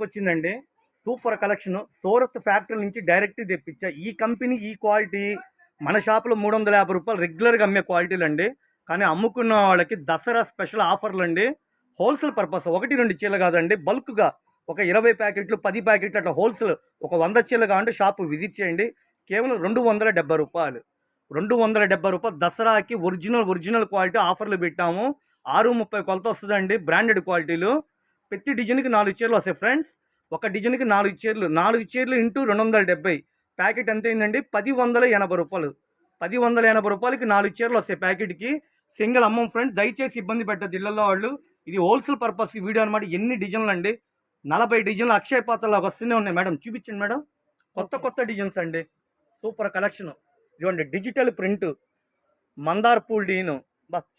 వచ్చిందండి. Super collection. Surat factory నుంచి direct తెప్పించా. ఈ కంపెనీ ఈ క్వాలిటీ మన షాప్లో రూ. 350 రెగ్యులర్గా అమ్మే క్వాలిటీలు అండి. కానీ అమ్ముకున్న వాళ్ళకి దసరా స్పెషల్ ఆఫర్లు అండి. హోల్సేల్ పర్పస్ 1, 2 చీరలు కాదండి, బల్క్గా ఒక 20 ప్యాకెట్లు 10 ప్యాకెట్లు అట్లా హోల్సేల్ ఒక 100 చీరలు కావాలంటే షాపు విజిట్ చేయండి. కేవలం రూ. 270. రూ. 270 దసరాకి ఒరిజినల్ క్వాలిటీ ఆఫర్లు పెట్టాము. 6:30 కొలత వస్తుందండి. బ్రాండెడ్ క్వాలిటీలు. ప్రతి డిజైన్కి 4 చీరలు వస్తాయి ఫ్రెండ్స్. ఒక డిజైన్కి 4 చీరలు. 4 చీరలు ఇంటూ 270. ప్యాకెట్ ఎంత అయిందండి? రూ. 1080. రూ. 1080కి 4 చీరలు వస్తాయి ప్యాకెట్కి. సింగిల్ అమ్మం ఫ్రెండ్స్, దయచేసి ఇబ్బంది పెట్టద్దు ఇళ్లలో వాళ్ళు. ఇది హోల్సేల్ పర్పస్ ఈ వీడియో అనమాట. ఎన్ని డిజైన్లు అండి? 40 డిజైన్లు అక్షయ పాత్రలాగా వస్తూనే ఉన్నాయి మేడం. చూపించండి మేడం. కొత్త డిజైన్స్ అండి. Super collection. ఇదిగోండి డిజిటల్ ప్రింట్ మందార్ పూల్ డీను.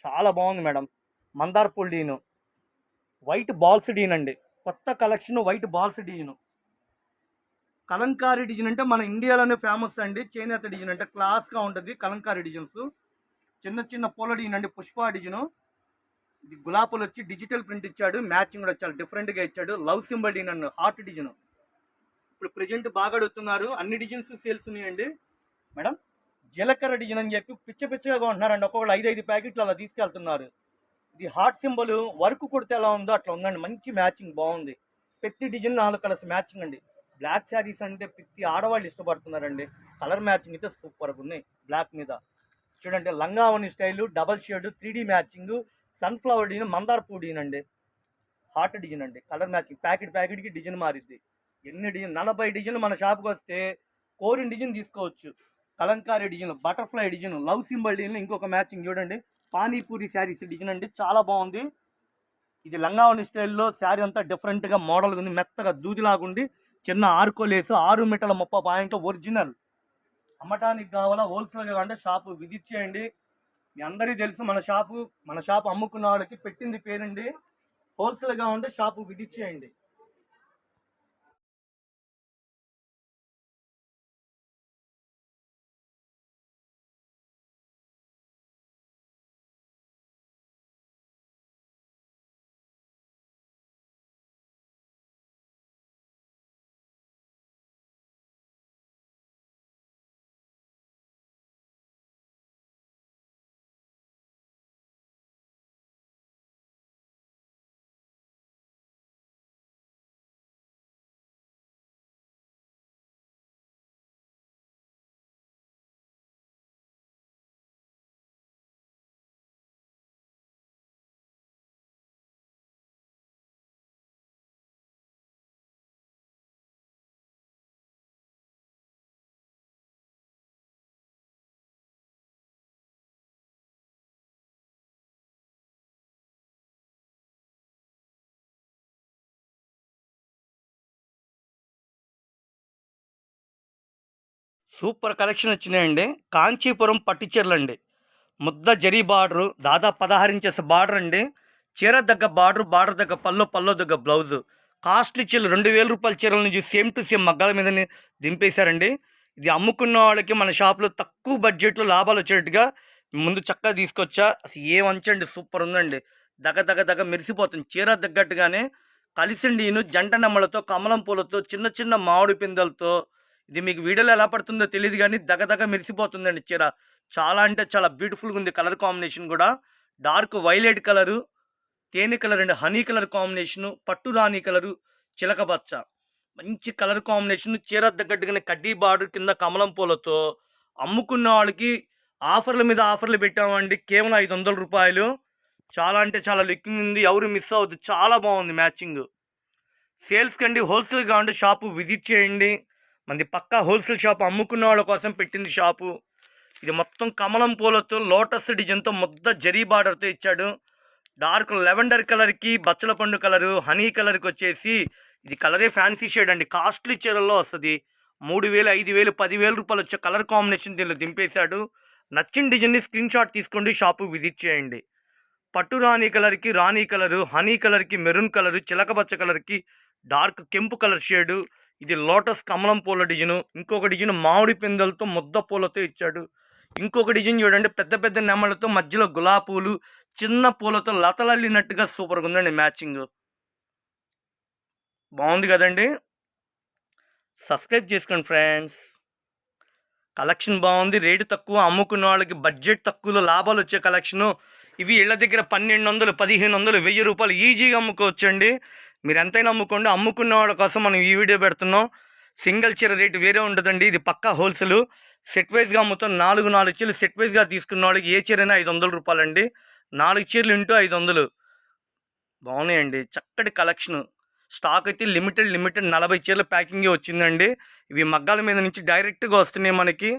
చాలా బాగుంది మేడం. మందార్ పూల్ డీను, వైట్ బాల్స్ డీన్ అండి. కొత్త కలెక్షన్ వైట్ బాల్స్ డీను. కలంకారీ డిజైన్ అంటే మన ఇండియాలోనే ఫేమస్ అండి. చేనేత డిజైన్ అంటే క్లాస్గా ఉంటుంది. కలంకారీ డిజైన్స్ చిన్న పూల డిజైన్ అండి. పుష్ప డిజైను. ఇది గులాబీలు వచ్చి డిజిటల్ ప్రింట్ ఇచ్చాడు. మ్యాచింగ్ కూడా చాలా డిఫరెంట్గా ఇచ్చాడు. లవ్ సింబల్ డిజైన్ అండి. హార్ట్ డిజైన్ ఇప్పుడు ప్రెజెంట్ బాగా అడుగుతున్నారు. అన్ని డిజైన్స్ సేల్స్ ఉన్నాయండి మేడం. జీలకర్ర డిజైన్ అని చెప్పి పిచ్చగా ఉంటున్నారండి. ఒక్కొక్కళ్ళు 5 ప్యాకెట్లు అలా తీసుకెళ్తున్నారు. ఇది హార్ట్ సింబల్ వర్క్ కొడితే ఎలా ఉందో అట్లా ఉందండి. మంచి మ్యాచింగ్ బాగుంది. ప్రతి డిజైన్ 4 కలర్స్ మ్యాచింగ్ అండి. బ్లాక్ శారీస్ అంటే ప్రతి ఆడవాళ్ళు ఇష్టపడుతున్నారండి. కలర్ మ్యాచింగ్ అయితే సూపర్గా ఉన్నాయి. బ్లాక్ మీద చూడండి లంగావని style, double shade, 3D matching, sunflower design, మందార్ పూ డిజైన్ అండి. హార్ట్ డిజైన్ అండి. Colour matching. ప్యాకెట్కి డిజైన్ మారిద్ది. ఎన్ని డిజైన్ 40 డిజైన్లు మన షాప్కి వస్తే కోరిన్ డిజైన్ తీసుకోవచ్చు. Kalamkari design, butterfly design, love symbol design. ఇంకొక మ్యాచింగ్ చూడండి. పానీపూరి శారీస్ డిజైన్ అండి. చాలా బాగుంది. ఇది లంగావని స్టైల్లో శారీ అంతా డిఫరెంట్గా మోడల్గా ఉంది. మెత్తగా దూదిలాగుండి చిన్న ఆర్కోలేసు 6 మీటర్ల 30 పాయింట్ ఒరిజినల్. అమ్మటానికి కావాలా హోల్సేల్గా అంటే షాపు విజిట్ చేయండి. మీ అందరికీ తెలుసు మన షాపు అమ్ముకున్న వాళ్ళకి పెట్టింది పేరండి. హోల్సేల్గా ఉంటే షాపు విజిట్ చేయండి. సూపర్ కలెక్షన్ వచ్చినాయండి. కాంచీపురం పట్టు చీరలు అండి. ముద్ద జరీ బార్డరు, దాదాపు 16 ఇంచెస్ బార్డర్ అండి. చీర దగ్గర బార్డర్ దగ్గర పల్లో దగ్గర బ్లౌజు. కాస్ట్లీ చీరలు రూ. 2000 చీరల నుంచి సేమ్ టు సేమ్ మగ్గాల మీదని దింపేశారండి. ఇది అమ్ముకున్న వాళ్ళకి మన షాప్లో తక్కువ బడ్జెట్లో లాభాలు వచ్చేట్టుగా ముందు చక్కగా తీసుకొచ్చా. అసలు ఏమంచండి, సూపర్ ఉందండి. దగ్గ మెరిసిపోతుంది. చీర తగ్గట్టుగానే కలిసిండిను జంట నెమ్మలతో, కమలం పూలతో, చిన్న మామిడి పిందెలతో. ఇది మీకు వీడియోలో ఎలా పడుతుందో తెలియదు కానీ దగ్గ మెరిసిపోతుందండి చీర. చాలా అంటే చాలా బ్యూటిఫుల్గా ఉంది. కలర్ కాంబినేషన్ కూడా డార్క్ వైలెట్ కలరు, తేనె కలర్ అండి, హనీ కలర్ కాంబినేషను, పట్టు రాణి కలరు, చిలక పచ్చ, మంచి కలర్ కాంబినేషన్. చీర తగ్గట్టుగానే కడ్డీ బార్డర్ కింద కమలం పూలతో అమ్ముకున్న వాళ్ళకి ఆఫర్ల మీద ఆఫర్లు పెట్టామండి. కేవలం రూ. 500. చాలా అంటే చాలా లుకింగ్ ఉంది. ఎవరు మిస్ అవ్వద్దు. చాలా బాగుంది మ్యాచింగ్. సేల్స్ కండి హోల్సేల్ కావాలంటే షాపు విజిట్ చేయండి. మనది పక్కా హోల్సేల్ షాపు. అమ్ముకున్న వాళ్ళ కోసం పెట్టింది షాపు. ఇది మొత్తం కమలం పూలతో లోటస్ డిజైన్తో ముద్ద జరీ బార్డర్తో ఇచ్చాడు. డార్క్ లెవెండర్ కలర్కి బచ్చల పండు కలరు, హనీ కలర్కి వచ్చేసి ఇది కలరే ఫ్యాన్సీ షేడ్ అండి. కాస్ట్లీ చీరల్లో వస్తుంది. 3000, 5000, రూ. 10,000 వచ్చే కలర్ కాంబినేషన్ దీనిలో దింపేశాడు. నచ్చిన డిజైన్ని స్క్రీన్ షాట్ తీసుకోండి. షాపు విజిట్ చేయండి. పట్టు రాణి కలర్కి రాణి కలరు, హనీ కలర్కి మెరూన్ కలరు, చిలకబచ్చ కలర్కి డార్క్ కెంపు కలర్ షేడు. ఇది లోటస్ కమలం పూల డిజైను. ఇంకొక డిజైన్ మామిడి పిందెలతో ముద్ద పూలతో ఇచ్చాడు. ఇంకొక డిజైన్ చూడండి, పెద్ద నెమ్మలతో మధ్యలో గులాబీ పూలు, చిన్న పూలతో లతలల్లినట్టుగా సూపర్గా ఉందండి మ్యాచింగ్. బాగుంది కదండి. సబ్స్క్రైబ్ చేసుకోండి ఫ్రెండ్స్. కలెక్షన్ బాగుంది, రేటు తక్కువ, అమ్ముకున్న వాళ్ళకి బడ్జెట్ తక్కువలో లాభాలు వచ్చే కలెక్షను. ఇవి ఇళ్ళ దగ్గర 1200, 1500, 1000 రూపాయలు ఈజీగా అమ్ముకోవచ్చండి. మీరు ఎంతైనా అమ్ముకోండి. అమ్ముకున్న వాళ్ళ కోసం మనం ఈ వీడియో పెడుతున్నాం. సింగిల్ చీర రేటు వేరే ఉంటుందండి. ఇది పక్కా హోల్సేల్. సెట్ వైజ్గా అమ్ముతాం. 4 చీరలు సెట్ వైజ్గా తీసుకున్న వాళ్ళకి ఏ చీరైనా 500 రూపాయలండి. 4 చీరలు ఇంటూ 500. బాగున్నాయండి, చక్కటి కలెక్షను. స్టాక్ అయితే లిమిటెడ్ 40 చీరల ప్యాకింగే వచ్చిందండి. ఇవి మగ్గాల మీద నుంచి డైరెక్ట్గా వస్తున్నాయి మనకి.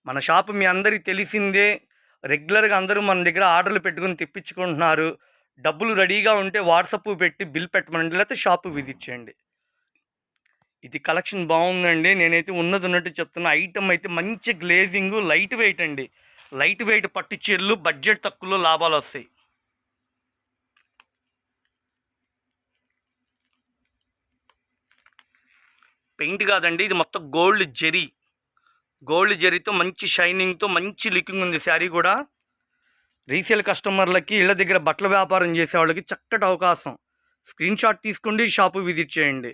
మన షాపు మీ అందరికీ తెలిసిందే. రెగ్యులర్గా అందరూ మన దగ్గర ఆర్డర్లు పెట్టుకుని తెప్పించుకుంటున్నారు. డబ్బులు రెడీగా ఉంటే వాట్సాప్ పెట్టి బిల్ పెట్టమనండి, లేకపోతే షాపు విజిట్ చేయండి. ఇది కలెక్షన్ బాగుందండి. నేనైతే ఉన్నట్టు చెప్తున్నా. ఐటమ్ అయితే మంచి గ్లేజింగ్, లైట్ వెయిట్ అండి. లైట్ వెయిట్ పట్టు చీరలు, బడ్జెట్ తక్కువలో లాభాలు వస్తాయి. పెయింట్ కాదండి, ఇది మొత్తం గోల్డ్ జెరీ. గోల్డ్ జెరీతో మంచి షైనింగ్తో మంచి లుకింగ్ ఉంది శారీ కూడా. రీసేల్ కస్టమర్లకి, ఇళ్ళ దగ్గర బట్టల వ్యాపారం చేసే వాళ్ళకి చక్కటి అవకాశం. స్క్రీన్ షాట్ తీసుకోండి, షాపు విజిట్ చేయండి.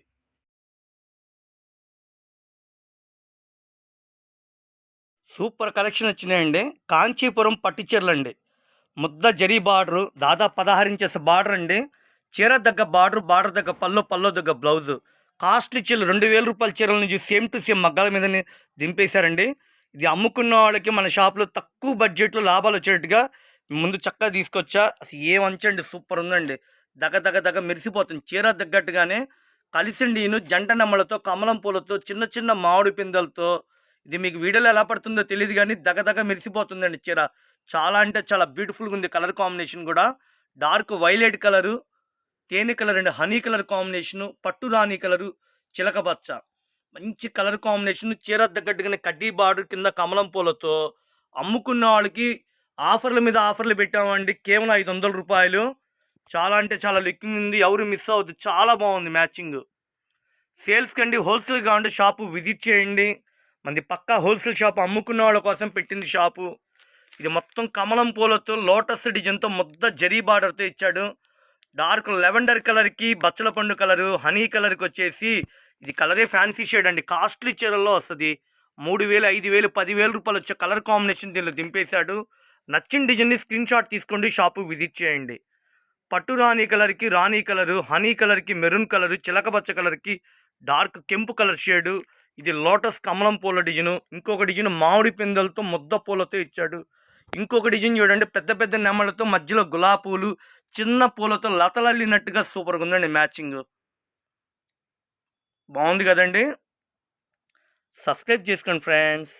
సూపర్ కలెక్షన్ వచ్చినాయండి. కాంచీపురం పట్టు చీరలు అండి. ముద్ద జరీ బార్డరు, దాదాపు 16 ఇంచెస్ బార్డర్ అండి. చీర దగ్గర బార్డర్ దగ్గర పల్లో దగ్గర బ్లౌజు. కాస్ట్లీ చీరలు 2000 రూపాయల చీరల నుంచి సేమ్ టు సేమ్ మగ్గాల మీద దింపేశారండి. ఇది అమ్ముకున్న వాళ్ళకి మన షాప్లో తక్కువ బడ్జెట్లో లాభాలు వచ్చేట్టుగా ముందు చక్కగా తీసుకొచ్చా. అసలు ఏమంచండి, సూపర్ ఉందండి. దగ్గ మెరిసిపోతుంది. చీర తగ్గట్టుగానే కలిసిండిను జంట నెమ్మలతో, కమలం పూలతో, చిన్న చిన్న మామిడి పిందెలతో. ఇది మీకు వీడియోలో ఎలా పడుతుందో తెలియదు కానీ దగ్గ మెరిసిపోతుందండి చీర. చాలా అంటే చాలా బ్యూటిఫుల్గా ఉంది. కలర్ కాంబినేషన్ కూడా డార్క్ వైలెట్ కలరు, తేనె కలర్ అండి, హనీ కలర్ కాంబినేషను, పట్టు రాణి కలరు, చిలక పచ్చ, మంచి కలర్ కాంబినేషన్. చీర తగ్గట్టుగానే కడ్డీ బార్డర్ కింద కమలం పూలతో. అమ్ముకున్న వాళ్ళకి ఆఫర్ల మీద ఆఫర్లు పెట్టామండి. కేవలం 500 రూపాయలు. చాలా అంటే చాలా లుకింగ్ ఉంది. ఎవరు మిస్ అవ్వద్దు, చాలా బాగుంది మ్యాచింగ్. సేల్స్ కండి, హోల్సేల్ కావాలంటే షాపు విజిట్ చేయండి. మనది పక్కా హోల్సేల్ షాప్, అమ్ముకున్న వాళ్ళ కోసం పెట్టింది షాపు. ఇది మొత్తం కమలం పూలతో, లోటస్ డిజైన్తో, ముద్ద జరీ బార్డర్తో ఇచ్చాడు. డార్క్ లెవెండర్ కలర్కి బచ్చల పండు కలరు, హనీ కలర్కి వచ్చేసి ఇది కలరే ఫ్యాన్సీ షేడ్ అండి. కాస్ట్లీ చీరల్లో వస్తుంది. 3000, 5000, 10,000 రూపాయలు వచ్చే కలర్ కాంబినేషన్ దీనిలో దింపేశాడు. నచ్చిన డిజైన్ని స్క్రీన్ షాట్ తీసుకోండి, షాపు విజిట్ చేయండి. పట్టు రాణి కలర్కి రాణి కలరు, హనీ కలర్కి మెరూన్ కలరు, చిలకబచ్చ కలర్కి డార్క్ కెంపు కలర్ షేడు. ఇది లోటస్ కమలం పూల డిజైను. ఇంకొక డిజైన్ మామిడి పిందెలతో ముద్ద పూలతో ఇచ్చాడు. ఇంకొక డిజైన్ చూడండి, పెద్ద నెమ్మలతో మధ్యలో గులాబీ పూలు, చిన్న పూలతో లతలల్లినట్టుగా సూపర్గా ఉందండి మ్యాచింగ్. బాగుంది కదండి. సబ్స్క్రైబ్ చేసుకోండి ఫ్రెండ్స్.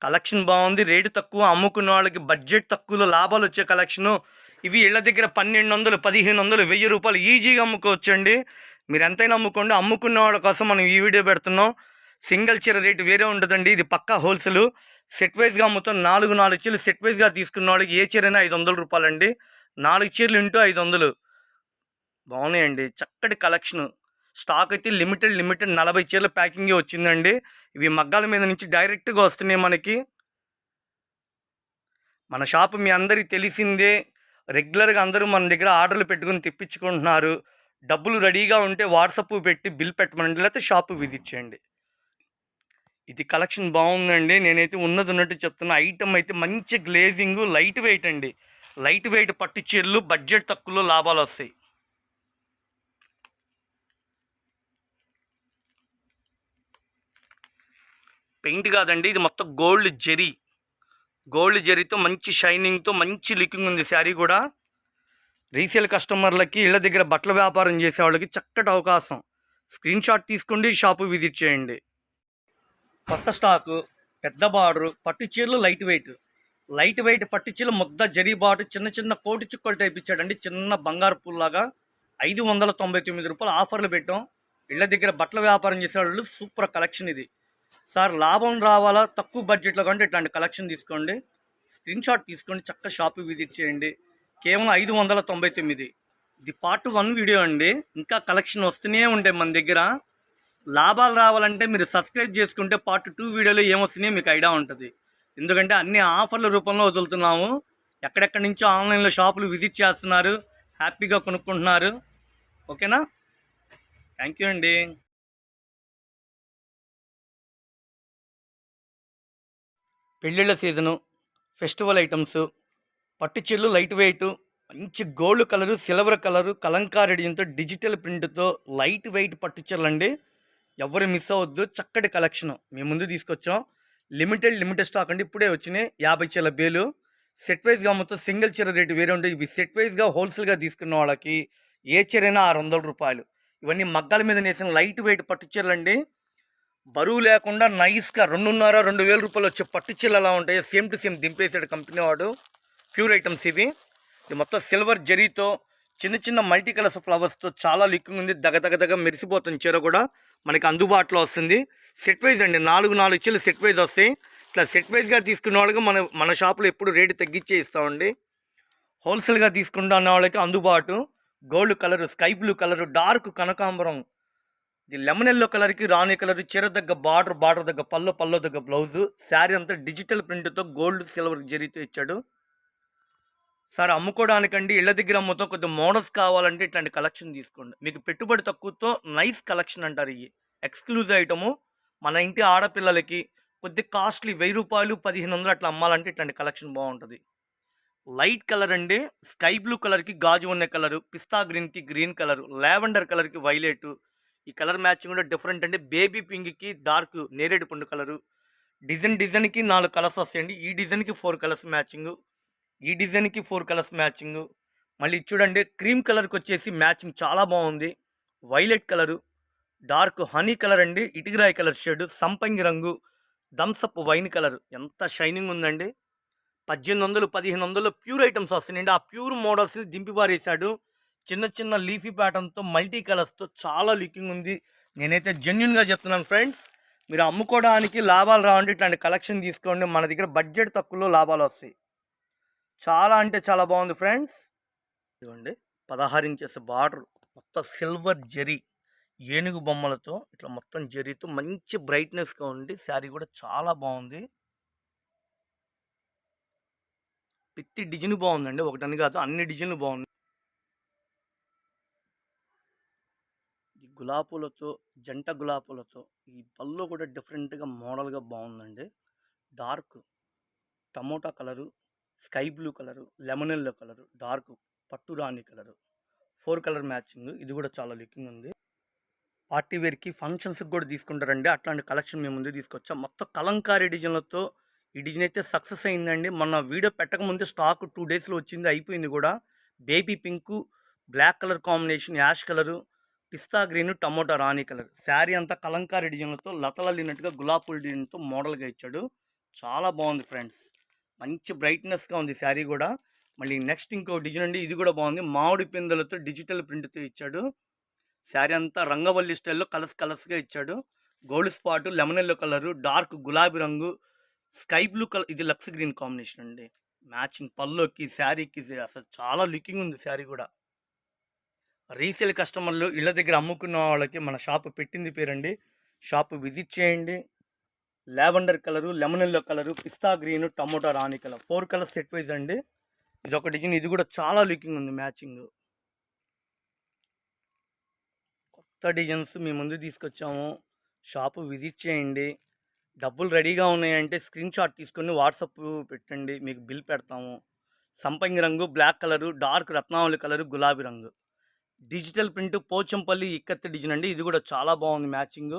కలెక్షన్ బాగుంది, రేటు తక్కువ, అమ్ముకున్న వాళ్ళకి బడ్జెట్ తక్కువలో లాభాలు వచ్చే కలెక్షను. ఇవి ఇళ్ళ దగ్గర 1200, 1500, 1000 రూపాయలు ఈజీగా అమ్ముకోవచ్చండి. మీరు ఎంతైనా అమ్ముకోండి. అమ్ముకున్న వాళ్ళ కోసం మనం ఈ వీడియో పెడుతున్నాం. సింగిల్ చీర రేటు వేరే ఉంటుందండి. ఇది పక్కా హోల్సేల్. సెట్ వైజ్గా అమ్ముతాం. 4 చీరలు సెట్ వైజ్గా తీసుకున్న వాళ్ళకి ఏ చీరైనా 500 రూపాయలండి. 4 చీరలు ఇంటూ 500. బాగున్నాయండి, చక్కటి కలెక్షను. స్టాక్ అయితే లిమిటెడ్ 40 చీరల ప్యాకింగే వచ్చిందండి. ఇవి మగ్గాల మీద నుంచి డైరెక్ట్గా వస్తున్నాయి మనకి. మన షాపు మీ అందరికీ తెలిసిందే. రెగ్యులర్గా అందరూ మన దగ్గర ఆర్డర్లు పెట్టుకుని తెప్పించుకుంటున్నారు. డబ్బులు రెడీగా ఉంటే వాట్సాప్ పెట్టి బిల్ పెట్టమనండి, లేకపోతే షాపు విజిట్ చేయండి. ఇది కలెక్షన్ బాగుందండి. నేనైతే ఉన్నట్టు చెప్తున్నా. ఐటమ్ అయితే మంచి గ్లేజింగ్, లైట్ వెయిట్ అండి. లైట్ వెయిట్ పట్టు చీరలు, బడ్జెట్ తక్కువలో లాభాలు వస్తాయి. పెయింట్ కాదండి, ఇది మొత్తం గోల్డ్ జెరీ. గోల్డ్ జెరీతో మంచి షైనింగ్తో మంచి లుకింగ్ ఉంది శారీ కూడా. రీసేల్ కస్టమర్లకి, ఇళ్ళ దగ్గర బట్టల వ్యాపారం చేసే వాళ్ళకి చక్కటి అవకాశం. స్క్రీన్ షాట్ తీసుకోండి, షాపు విజిట్ చేయండి. కొత్త స్టాకు, పెద్ద బార్డరు, పట్టు చీరలు లైట్ వెయిట్ పట్టు చీరలు, ముద్ద జరీ బార్డర్, చిన్న కోటి చుక్కలు టైప్ ఇచ్చాడండి. చిన్న బంగారు పూల్లాగా 599 రూపాయలు ఆఫర్లు పెట్టాం. ఇళ్ళ దగ్గర బట్టల వ్యాపారం చేసే వాళ్ళు సూపర్ కలెక్షన్ ఇది. సార్ లాభం రావాలా, తక్కువ బడ్జెట్లో కంటే ఇట్లాంటి కలెక్షన్ తీసుకోండి. స్క్రీన్ షాట్ తీసుకోండి, చక్క షాపు విజిట్ చేయండి. కేవలం 599. ఇది పార్ట్ 1 వీడియో అండి. ఇంకా కలెక్షన్ వస్తూనే ఉంటాయి మన దగ్గర. లాభాలు రావాలంటే మీరు సబ్స్క్రైబ్ చేసుకుంటే పార్ట్ 2 వీడియోలో ఏమొస్తున్నాయో మీకు ఐడియా ఉంటుంది. ఎందుకంటే అన్ని ఆఫర్ల రూపంలో వదులుతున్నాము. ఎక్కడెక్కడి నుంచో ఆన్లైన్లో షాపులు విజిట్ చేస్తున్నారు, హ్యాపీగా కొనుక్కుంటున్నారు. ఓకేనా? థ్యాంక్ యూ అండి. పెళ్ళిళ్ళ సీజను, ఫెస్టివల్ ఐటమ్స్, పట్టు చీరలు లైట్ వెయిట్, మంచి gold colour, silver colour, Kalamkari డిజైన్తో డిజిటల్ ప్రింట్తో లైట్ వెయిట్ పట్టు చీరలండి. ఎవరు మిస్ అవ్వద్దు. చక్కటి కలెక్షన్ మేము ముందు తీసుకొచ్చాం. లిమిటెడ్ స్టాక్ అండి. ఇప్పుడే వచ్చినాయి 50 చీరల బేలు. సెట్ వైజ్గా మొత్తం సింగిల్ చీర రేటు వేరే ఉండే. ఇవి సెట్ వైజ్గా హోల్సేల్గా తీసుకున్న వాళ్ళకి ఏ చీరైనా రూ. 600. ఇవన్నీ మగ్గాల మీద నేసిన లైట్ వెయిట్ పట్టు చీరలండి. బరువు లేకుండా నైస్గా 2,500-2,000 వచ్చే పట్టు చీరలు ఎలా ఉంటాయో సేమ్ టు సేమ్ దింపేసాడు కంపెనీ వాడు. ప్యూర్ ఐటమ్స్ ఇవి. ఇది మొత్తం సిల్వర్ జరీతో చిన్న చిన్న మల్టీ కలర్స్ ఫ్లవర్స్తో చాలా లుకింగ్ ఉంది. దగ్గ మెరిసిపోతుంది. చీర కూడా మనకి అందుబాటులో వస్తుంది. సెట్ వైజ్ అండి. 4 చీరలు సెట్ వైజ్ వస్తాయి. ఇట్లా సెట్ వైజ్గా తీసుకున్న వాళ్ళకి మన షాపులో ఎప్పుడు రేటు తగ్గించే ఇస్తామండి. హోల్సేల్గా తీసుకుంటున్న వాళ్ళకి అందుబాటు. Gold colour, sky blue colour, dark కనకాంబరం, ఇది లెమన్ ఎల్లో కలర్కి రాణి కలర్, చీర దగ్గర బార్డర్ దగ్గర పల్లో దగ్గర బ్లౌజు. శారీ అంతా డిజిటల్ ప్రింట్తో గోల్డ్ సిల్వర్ జరీతో ఇచ్చాడు. సార్ అమ్ముకోవడానికండి, ఇళ్ళ దగ్గర అమ్ముతాం. కొద్దిగా మోడల్స్ కావాలంటే ఇట్లాంటి కలెక్షన్ తీసుకోండి. మీకు పెట్టుబడి తక్కువతో నైస్ కలెక్షన్ అంటారు. ఇవి ఎక్స్క్లూజివ్ ఐటము. మన ఇంటి ఆడపిల్లలకి కొద్దిగా కాస్ట్లీ రూ. 1000, 1,500 అట్లా అమ్మాలంటే ఇట్లాంటి కలెక్షన్ బాగుంటుంది. లైట్ కలర్ అండి. స్కై బ్లూ కలర్కి గాజు ఉన్న కలరు, పిస్తా గ్రీన్కి గ్రీన్ కలరు, లావెండర్ కలర్కి వైలెట్. ఈ కలర్ మ్యాచింగ్ కూడా డిఫరెంట్ అండి. బేబీ పింక్కి డార్క్ నేరేడు పండు కలరు. డిజైన్కి 4 కలర్స్ వస్తాయండి. ఈ డిజైన్కి 4 కలర్స్ మ్యాచింగు, ఈ డిజైన్కి 4 కలర్స్ మ్యాచింగు. మళ్ళీ చూడండి క్రీమ్ కలర్కి వచ్చేసి మ్యాచింగ్ చాలా బాగుంది. Violet colour, dark honey colour అండి, ఇటుకరాయి కలర్ షేడ్, సంపంగి రంగు, థమ్సప్ వైన్ కలర్. ఎంత షైనింగ్ ఉందండి. 1800, 1500 ప్యూర్ ఐటమ్స్ వస్తున్నాయండి. ఆ ప్యూర్ మోడల్స్ని దింపి పారేశాడు. చిన్న లీఫీ ప్యాటర్న్తో మల్టీ కలర్స్తో చాలా లుకింగ్ ఉంది. నేనైతే జెన్యున్గా చెప్తున్నాను ఫ్రెండ్స్. మీరు అమ్ముకోవడానికి లాభాలు రావండి ఇట్లాంటి కలెక్షన్ తీసుకోండి. మన దగ్గర బడ్జెట్ తక్కువలో లాభాలు వస్తాయి. చాలా అంటే చాలా బాగుంది ఫ్రెండ్స్. ఇదిగోండి 16 ఇంచెస్ బార్డర్, మొత్తం సిల్వర్ జరీ, ఏనుగు బొమ్మలతో ఇట్లా మొత్తం జరీతో మంచి బ్రైట్నెస్గా ఉంది. శారీ కూడా చాలా బాగుంది. ప్రతి డిజైన్ బాగుందండి. ఒకటని కాదు, అన్ని డిజైన్లు బాగుంది. ఈ గులాబీలతో, జంట గులాబీలతో ఈ పళ్ళు కూడా డిఫరెంట్గా మోడల్గా బాగుందండి. Dark tomato colour, sky blue colour, lemon yellow colour, dark పట్టు రాణి కలరు, 4 కలర్ మ్యాచింగ్. ఇది కూడా చాలా లుకింగ్ ఉంది. పార్టీ వేర్కి ఫంక్షన్స్కి కూడా తీసుకుంటారండి. అట్లాంటి కలెక్షన్ మేము ముందు తీసుకొచ్చాం. మొత్తం కలంకారీ డిజైన్లతో ఈ డిజైన్ అయితే సక్సెస్ అయిందండి. మొన్న వీడియో పెట్టకముందే స్టాక్ 2 డేస్లో వచ్చింది, అయిపోయింది కూడా. Baby pink, black colour combination, ash colour, పిస్తా గ్రీన్, టమోటా రాణి కలర్. శారీ అంతా కలంకారీ డిజైన్లతో లతలల్లినట్టుగా గులాబ్ పూల డిజైన్తో మోడల్గా ఇచ్చాడు. చాలా బాగుంది ఫ్రెండ్స్. మంచి బ్రైట్నెస్గా ఉంది శారీ కూడా. మళ్ళీ నెక్స్ట్ ఇంకో డిజైన్ అండి. ఇది కూడా బాగుంది. మామిడి పిందెలతో డిజిటల్ ప్రింట్తో ఇచ్చాడు. శారీ అంతా రంగవల్లి స్టైల్లో కలర్స్గా ఇచ్చాడు. Gold spot, lemon yellow colour, dark గులాబీ రంగు, స్కై బ్లూ కలర్, ఇది లక్స్ గ్రీన్ కాంబినేషన్ అండి. మ్యాచింగ్ పల్లోకి శారీకి అసలు చాలా లుకింగ్ ఉంది శారీ కూడా. రీసేల్ కస్టమర్లు ఇళ్ళ దగ్గర అమ్ముకున్న వాళ్ళకి మన షాపు పెట్టింది పేరండి. షాపు విజిట్ చేయండి. Lavender colour, lemon yellow colour, పిస్తా గ్రీన్, టమోటా రాణి కలర్, 4 కలర్స్ సెట్ వైజ్ అండి. ఇది ఒక డిజైన్. ఇది కూడా చాలా లుకింగ్ ఉంది మ్యాచింగ్. కొత్త డిజైన్స్ మీ ముందు తీసుకొచ్చాము. షాపు విజిట్ చేయండి. డబ్బులు రెడీగా ఉన్నాయంటే స్క్రీన్ షాట్ తీసుకొని వాట్సాప్ పెట్టండి, మీకు బిల్ పెడతాము. సంపంగి రంగు, బ్లాక్ కలరు, డార్క్ రత్నావళి కలరు, గులాబీ రంగు, డిజిటల్ ప్రింట్, పోచంపల్లి ఇక్కత్తి డిజైన్ అండి. ఇది కూడా చాలా బాగుంది మ్యాచింగ్.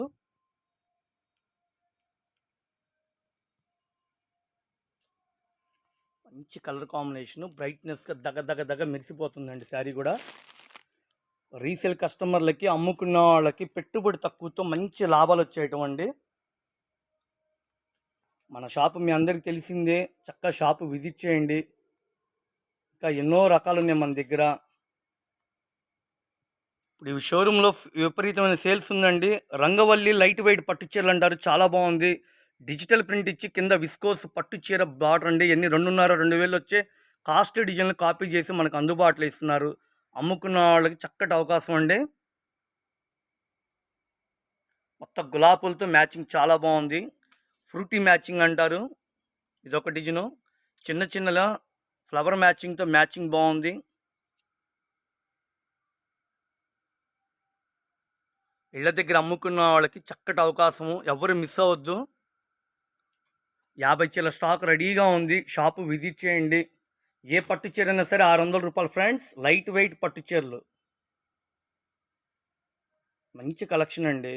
మంచి కలర్ కాంబినేషను, బ్రైట్నెస్గా దగ్గ మెరిసిపోతుందండి శారీ కూడా. రీసేల్ కస్టమర్లకి, అమ్ముకున్న వాళ్ళకి పెట్టుబడి తక్కువతో మంచి లాభాలు వచ్చేయటం అండి. మన షాపు మీ అందరికీ తెలిసిందే. చక్కగా షాపు విజిట్ చేయండి. ఇంకా ఎన్నో రకాలు ఉన్నాయి మన దగ్గర. ఇప్పుడు ఈ షోరూంలో విపరీతమైన సేల్స్ ఉందండి. రంగవల్లి లైట్ వెయిట్ పట్టు చీరలు అంటారు, చాలా బాగుంది. డిజిటల్ ప్రింట్ ఇచ్చి కింద విస్కోస్ పట్టు చీర బార్డర్ అండి. ఎన్ని 2,500-2,000 వచ్చే కాస్ట్ డిజైన్లు కాపీ చేసి మనకు అందుబాటులో ఇస్తున్నారు. అమ్ముకున్న వాళ్ళకి చక్కటి అవకాశం అండి. మొత్తం గులాబీలతో మ్యాచింగ్ చాలా బాగుంది. ఫ్రూటీ మ్యాచింగ్ అంటారు. ఇదొక డిజైను. చిన్నలా ఫ్లవర్ మ్యాచింగ్తో మ్యాచింగ్ బాగుంది. ఇళ్ళ దగ్గర అమ్ముకున్న వాళ్ళకి చక్కటి అవకాశము, ఎవరు మిస్ అవ్వద్దు. 50 చీరల స్టాక్ రెడీగా ఉంది. షాపు విజిట్ చేయండి. ఏ పట్టు చీర అయినా సరే ₹600 ఫ్రెండ్స్. లైట్ వెయిట్ పట్టు చీరలు, మంచి కలెక్షన్ అండి.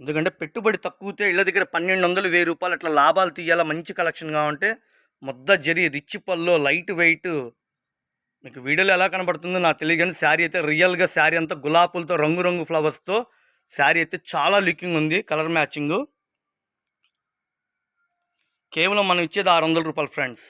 ఎందుకంటే పెట్టుబడి తక్కువతే ఇళ్ళ దగ్గర 1200, ₹1000 అట్లా లాభాలు తీయాలా. మంచి కలెక్షన్గా ఉంటే ముద్ద జరి రిచ్ పల్లో లైట్ వెయిట్. మీకు వీడియోలో ఎలా కనబడుతుందో నాకు తెలియదు కానీ శారీ అయితే రియల్గా శారీ అంతా గులాబీలతో రంగు ఫ్లవర్స్తో శారీ అయితే చాలా లుకింగ్ ఉంది. Colour matching. కేవలం మనం ఇచ్చేది ₹600 ఫ్రెండ్స్.